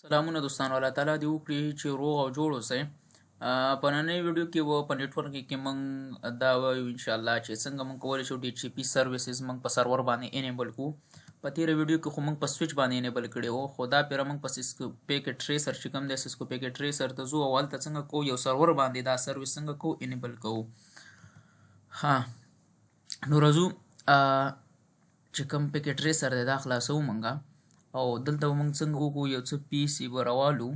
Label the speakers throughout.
Speaker 1: سلامونه دوستانو، الله تعالی دې وکړي چې روغ او جوړ اوسئ. په نننۍ ویډیو کې به په نیټورک کې موږ دا وایو انشاءالله چې څنګه موږ کولی شو DHCP سروسز موږ په سرور باندې انیبل کړو. په تېره ویډیو کې خو موږ په سویچ باندې انیبل کړی وو، خو دا پیره موږ په سیسکو پیکټ ټریسر چې کوم دی سیسکو پیکټ ټریسر ته ځو او هلته څنګه کوو یو سرور باندې دا سروس څنګه کوو انیبل کوو. ها نو راځو چې کوم پیکټ ټریسر دی دا خلاصوو موږ او دلته موږ څنګه وکړو یو څه پی سي به راوالو.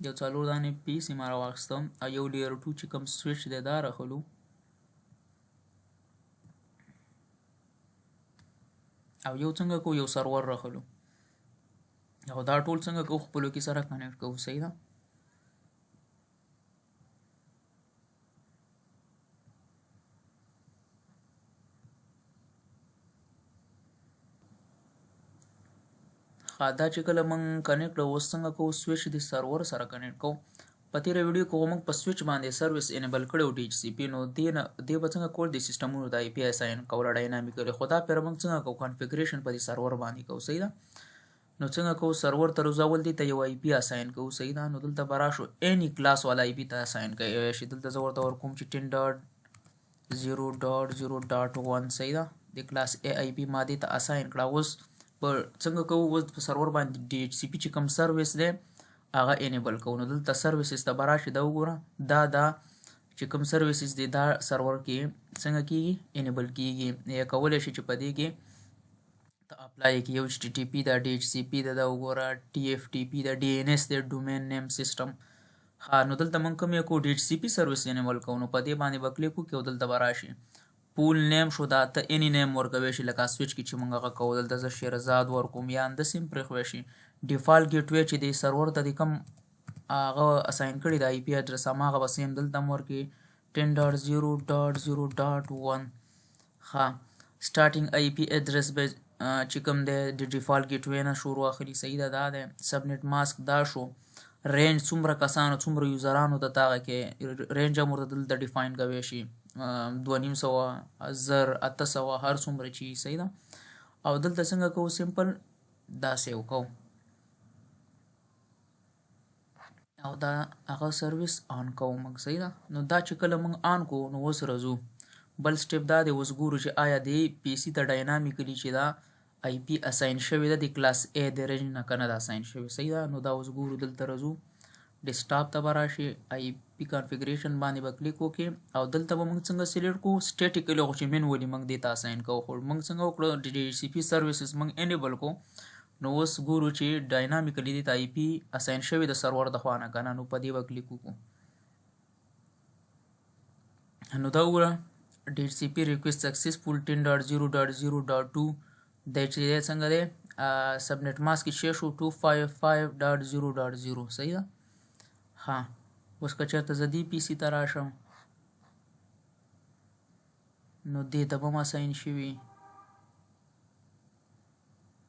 Speaker 1: یو څلور دانې پی سي ما راواخیستم او یو ډیر 2 چې کوم سویچ دی دا راخلو او یو څنګه کوو یو سرور راخلو او دا ټول څنګه کوو خپلو کې سره کنیکټ کوو. صحیح ده. دا چې کله موږ کنیکټ کړو اوس څنګه کوو سویچ د سرور سره کنیکټ کوو. په تېره ویډیو کې موږ په سویچ باندې سروس انیبل کړی و DHCP، نو دې به څنګه کول د سیسټمونو د IP اساین کول ډاینامیکلی، خو دا پیره موږ څنګه کوو کنفیګریشن په دې سرور باندې کوو. صحیح ده. نو څنګه کوو سرور ته روزه ول دي ته یو IP اساین کوو. صحیح ده. نو دلته به راشو any کلاس والا IP ته اساین کوي شي. دلته زه ورته ورکوم چې 10.0.0.1. صحیح ده. د کلاس A IP ما دې ته اساین کړه. اوس په څنګه کوو اوس په سرور باندې DHCP چې کوم سروس دی هغه انیبل کوو. نو دلته سروسز ته به راشي دا وګوره دا چې کوم سروسز دی دا سرور کې څنګه کیږي انیبل کیږي. یا کولی شي چې په دې کې ته اپلای کړي یو HTTP دا DHCP دا وګوره TFTP دا DNS دی ډومین نیم سیسټم. ها نو دلته موږ کوم یو کو DHCP سروس انیبل کوو. نو په دې باندې به کلیک وکړو او دلته به راشي پول نیم شو دا ته any نیم ورکوي شي لکه سویچ کې چې موږ هغه کوو. دلته زه شیرزاد ورکوم یا همداسې هم پرېښوی شي. ډیفالټ ګیټ وی چې د سرور ته د کوم هغه اساین کړي د IP اډرس هماغه به سیم دلته هم ورکړي 10.0.0.1. ها سټارټینګ IP اډرس به چې کوم دی د ډیفالټ ګیټ وی نه شروع اخلي. صحیح ده. دا دی سبنیټ ماسک دا شو. رینج څومره کسانو څومره یوزرانو ته هغه کې رینج هم ورته دلته ډیفاین کوی شي 2500 1000 800 هر څومره چې. صحیح ده. او دلته څنګه کوو سمپل دا سیو کوو او دا هغه سروس آن کوو موږ. صحیح ده. نو دا چې کله موږ آن کوو نو اوس راځو بل سټیپ دا دی اوس ګورو چې آیا د پی سي ته ډاینامیکلی چې دا IP اساین شوی ده د کلاس A د رینج نه که نه ده اساین شوی. صحیح ده. نو دا اوس ګورو دلته راځو ډیسکټاپ ته به راشي IP کنفیګریشن باندې به کلیک وکړي او دلته به موږ څنګه سلیکټ کوو سټیټیکلی خو چې مینولي موږ دې ته اساین کوو. خو موږ څنګه وکړو DHCP سروسز موږ انیبل کوو. نو اوس ګورو چې ډاینامیکلی دې ته IP اساین شوی د سرور د خوا نه که نه. نو په دې به کلیک وکړو. نو دا وګوره DHCP ریکویسټ سکسیسفول 10.0.0.2 دا چې دی څنګه دی سبنیټ ماسک کې شو 255.0.0. صحیح ده. ها اوس که چېرته زه دې پی سي ته راشم نو دې ته به هم اساین شوي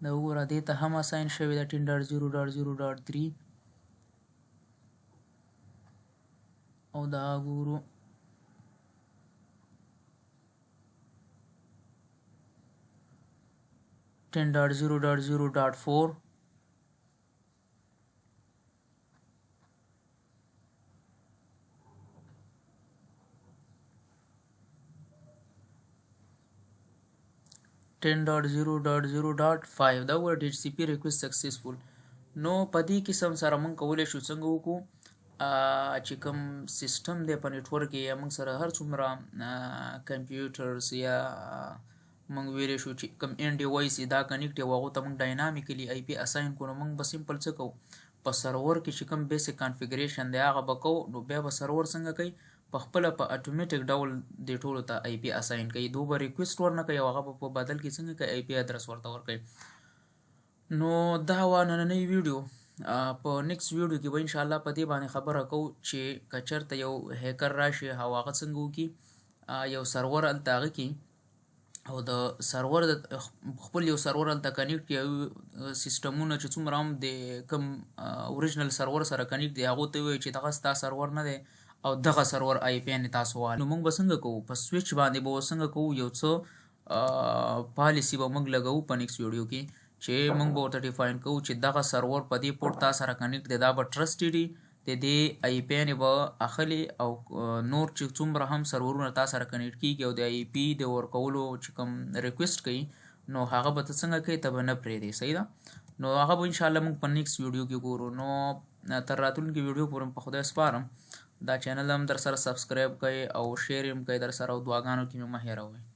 Speaker 1: دا وګوره دې ته هم اساین شوي ده 10.0.0.3 او دا ګورو .0.0.4 10.0.0.5 دا وګوره DHCP ریکویسټ سکسیسفول. نو په دې قسم سره موږ کولی شو څنګه وکړو چې کوم سیسټم دی په نیټورک کې یا موږ سره هر څومره کمپیوټرز یا موږ ویلی شو چې کوم ان ډیوایس دا کنیکټ یو هغو ته موږ ډاینامیکلی IP اساین کړو. نو موږ به سمپل څه کوو په سرور کې چې کوم بیسیک کنفیګریشن دی هغه به کوو. نو بیا به سرور څنګه کوي په خپله په اټومیټک ډول دې ټولو ته IP اساین کوي. دو به ریکویسټ ورنه کوي او هغه په بدل کې څنګه کوي IP ادرس ورته ورکوي. نو دا وه نننۍ ویډیو. په نیکسټ ویډیو کې به انشاءالله په دې باندې خبره کوو چې که چېرته یو هیکر راشي او هغه څنګه وکړي یو سرور هلته هغه کړي او د سرور خپل یو سرور هلته کنیکټ کړي سیسټمونه چې څومره هم د کوم اوریجنل سرور سره کنیکټ دي هغو ته ووایي چې دغه ستا سرور نه دی او دغه سرور IP یعنې تاسو وال. نو موږ به څنګه کوو په سویچ باندې به څنګه کوو یو څه پالیسی به موږ لګو په نیکس ویډیو کې چې موږ به ورته ډیفاین کوو چې دغه سرور په دې پورټ تا سره کنیکټ دی دا به ټرسټډ وي د دې آی پی یعنې به اخلي او نور چې څومره هم سرورونه تا سره کنیکټ کېږي او د آی پی د ورکولو چې کوم ریکویسټ کوي نو هغه به ته څنګه کوي ته به نه پرېږدې صحیح ده نو هغه به انشاءالله موږ په نیکس ویډیو کې ګورو نو تر راتلونکي ویډیو پورې په خدای سپارم دا چینل هم در سره سبسکرایب کړئ او شیر هم کړئ در سره او دعاګانو کې مې مه هېروئ